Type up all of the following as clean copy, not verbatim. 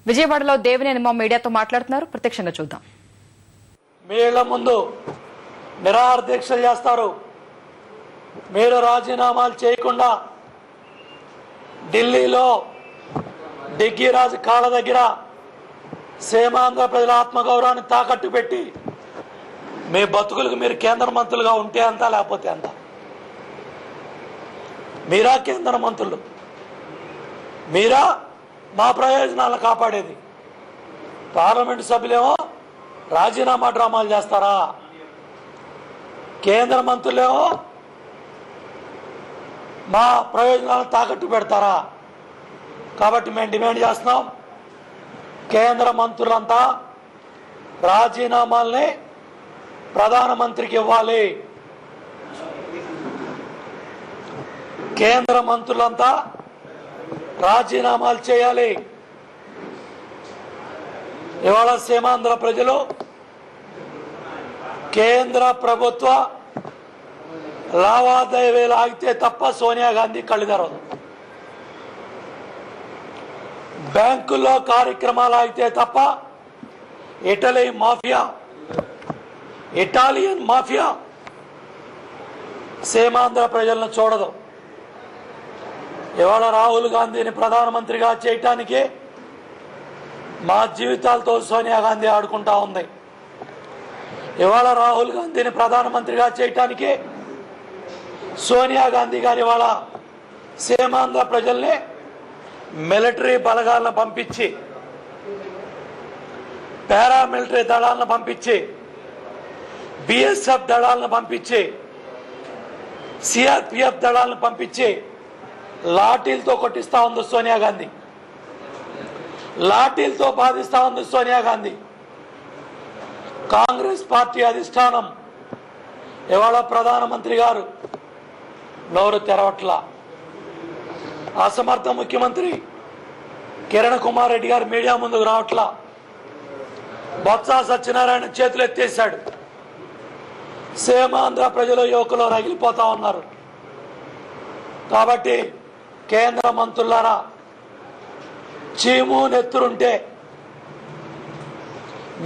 విజయవాడలో దేవినేని ఉమా మీడియాతో మాట్లాడుతున్నారు. ప్రత్యక్షంగా చూద్దాం. మీళ్ల ముందు నిరాహార దీక్షలు చేస్తారు. మీరు రాజీనామాలు చేయకుండా ఢిల్లీలో డిగ్గీరాజు కాళ్ళ దగ్గర సీమాంధ్ర ప్రజల ఆత్మగౌరవాన్ని తాకట్టు పెట్టి మీ బతుకులకు మీరు కేంద్ర మంత్రులుగా ఉంటే అంతా లేకపోతే అంతా. మీరా కేంద్ర మంత్రులు, మీరా మా ప్రయోజనాలను కాపాడేది. పార్లమెంటు సభ్యులేమో రాజీనామా డ్రామాలు చేస్తారా? కేంద్ర మంత్రులేమో మా ప్రయోజనాలను తాకట్టు పెడతారా? కాబట్టి మేము డిమాండ్ చేస్తున్నాం, కేంద్ర మంత్రులంతా రాజీనామాల్ని ప్రధానమంత్రికి ఇవ్వాలి. కేంద్ర మంత్రులంతా రాజీనామాలు చేయాలి. ఇవాళ సీమాంధ్ర ప్రజలు కేంద్ర ప్రభుత్వ లావాదేవీలు ఆగితే తప్ప సోనియా గాంధీ కళ్ళు తెరవదు. బ్యాంకుల్లో కార్యక్రమాలు ఆగితే తప్ప ఇటాలియన్ మాఫియా సీమాంధ్ర ప్రజలను చూడదు. ఇవాళ రాహుల్ గాంధీని ప్రధానమంత్రిగా చేయటానికి మా జీవితాలతో సోనియా గాంధీ ఆడుకుంటా ఉంది. ఇవాళ రాహుల్ గాంధీని ప్రధానమంత్రిగా చేయటానికి సోనియా గాంధీ గారు ఇవాళ సీమాంధ్ర ప్రజల్ని మిలిటరీ బలగాలను పంపించి, పారామిలిటరీ దళాలను పంపించి, బిఎస్ఎఫ్ దళాలను పంపించి, సిఆర్పిఎఫ్ దళాలను పంపించి లాఠీలతో కొట్టిస్తా ఉంది సోనియా గాంధీ. లాఠీలతో బాధిస్తా ఉంది సోనియా గాంధీ. కాంగ్రెస్ పార్టీ అధిష్టానం ఇవాళ ప్రధానమంత్రి గారు నోరు తెరవట్ల. అసమర్థ ముఖ్యమంత్రి కిరణ్ కుమార్ రెడ్డి గారు మీడియా ముందుకు రావట్లా. బొత్స సత్యనారాయణ చేతులు ఎత్తేశాడు. సీమాంధ్ర ప్రజలు యువకులు రగిలిపోతా ఉన్నారు. కాబట్టి కేంద్ర మంత్రులారా, చీము నెత్తురుంటే,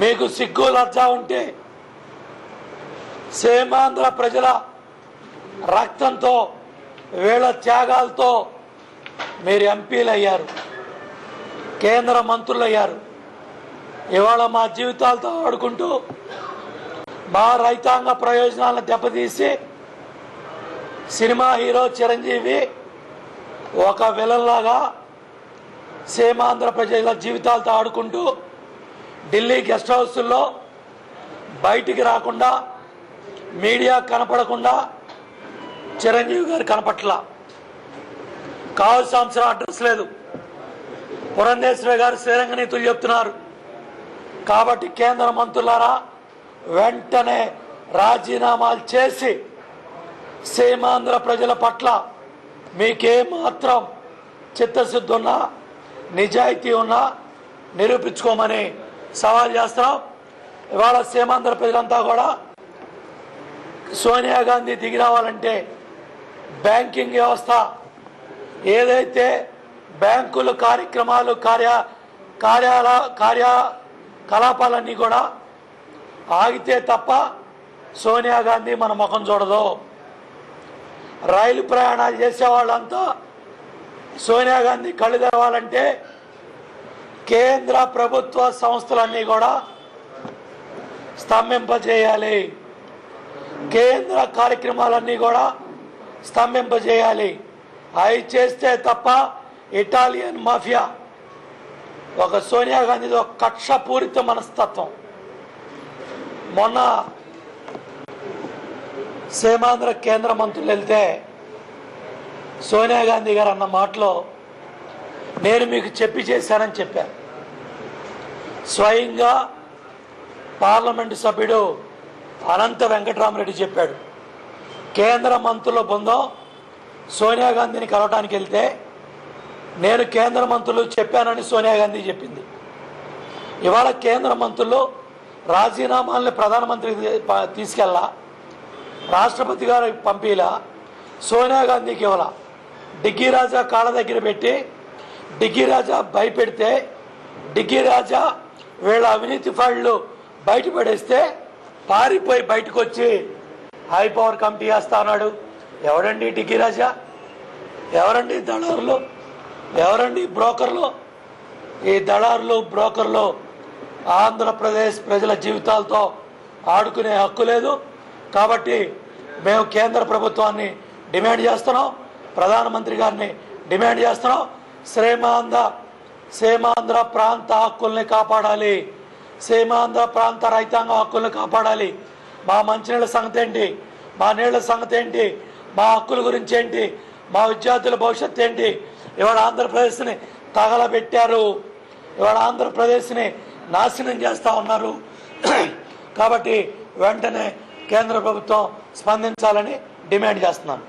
మీకు సిగ్గు లజ్జా ఉంటే, సీమాంధ్ర ప్రజల రక్తంతో వీళ్ళ త్యాగాలతో మీరు ఎంపీలు అయ్యారు, కేంద్ర మంత్రులు అయ్యారు. ఇవాళ మా జీవితాలతో ఆడుకుంటూ మా రైతాంగ ప్రయోజనాలను దెబ్బతీసి సినిమా హీరో చిరంజీవి ఒక విలన్ లాగా సీమాంధ్ర ప్రజల జీవితాలతో ఆడుకుంటూ ఢిల్లీ గెస్ట్ హౌస్ల్లో బయటికి రాకుండా, మీడియా కనపడకుండా చిరంజీవి గారు కనపట్ల. కావాల్సిన సంవత్సరం అడ్రస్ లేదు. పురంధేశ్వరి గారు శ్రీరంగ నీతులు చెప్తున్నారు. కాబట్టి కేంద్ర మంత్రులారా, వెంటనే రాజీనామాలు చేసి సీమాంధ్ర ప్రజల పట్ల మీకేమాత్రం చిత్తశుద్ధి ఉన్నా, నిజాయితీ ఉన్నా నిరూపించుకోమని సవాల్ చేస్తున్నాం. ఇవాళ సీమాంధ్ర ప్రజలంతా కూడా సోనియా గాంధీ దిగి రావాలంటే బ్యాంకింగ్ వ్యవస్థ ఏదైతే బ్యాంకులు కార్యక్రమాలు కార్యకలాపాలన్నీ కూడా ఆగితే తప్ప సోనియా గాంధీ మన ముఖం చూడదు. రైలు ప్రయాణాలు చేసేవాళ్ళంతా సోనియా గాంధీ కళ్ళు తెరవాలంటే కేంద్ర ప్రభుత్వ సంస్థలన్నీ కూడా స్తంభింపజేయాలి. కేంద్ర కార్యక్రమాలన్నీ కూడా స్తంభింపజేయాలి. అవి చేస్తే తప్ప ఇటాలియన్ మాఫియా, ఒక సోనియా గాంధీది ఒక కక్షపూరిత మనస్తత్వం. మొన్న సీమాంధ్ర కేంద్ర మంత్రులు వెళ్తే సోనియా గాంధీ గారు అన్న మాటలో నేను మీకు చెప్పి చేశానని చెప్పారు. స్వయంగా పార్లమెంటు సభ్యుడు అనంత వెంకటరామరెడ్డి చెప్పాడు. కేంద్ర మంత్రుల బృందం సోనియా గాంధీని కలవటానికి వెళ్తే నేను కేంద్ర మంత్రులు చెప్పానని సోనియా గాంధీ చెప్పింది. ఇవాళ కేంద్ర మంత్రులు రాజీనామాలని ప్రధానమంత్రికి తీసుకెళ్ళా, రాష్ట్రపతి గారికి పంపిలా, సోనియా గాంధీకి ఇవ్వాల. డిగ్గీ రాజా కాళ్ళ దగ్గర పెట్టి డిగ్గీ రాజా భయపెడితే డిగ్గీ రాజా వీళ్ళ అవినీతి ఫైళ్లు బయటపడేస్తే పారిపోయి బయటకు వచ్చి హై పవర్ కమిటీ వేస్తా అన్నాడు. ఎవరండి డిగ్గీ రాజా? ఎవరండి దళారులు? ఎవరండి బ్రోకర్లు? ఈ దళారులు బ్రోకర్లు ఆంధ్రప్రదేశ్ ప్రజల జీవితాలతో ఆడుకునే హక్కు లేదు. కాబట్టి మేము కేంద్ర ప్రభుత్వాన్ని డిమాండ్ చేస్తున్నాం, ప్రధానమంత్రి గారిని డిమాండ్ చేస్తున్నాం. సీమాంధ్ర ప్రాంత హక్కుల్ని కాపాడాలి, సీమాంధ్ర ప్రాంత రైతాంగ హక్కుల్ని కాపాడాలి. మా మంచినీళ్ళ సంగతి ఏంటి? మా నీళ్ల సంగతి ఏంటి? మా హక్కుల గురించి ఏంటి? మా విద్యార్థుల భవిష్యత్తు ఏంటి? ఇవాళ ఆంధ్రప్రదేశ్ని తగలబెట్టారు, ఇవాళ ఆంధ్రప్రదేశ్ని నాశనం చేస్తూ ఉన్నారు. కాబట్టి వెంటనే కేంద్ర ప్రభుత్వం స్పందించాలని డిమాండ్ చేస్తున్నాను.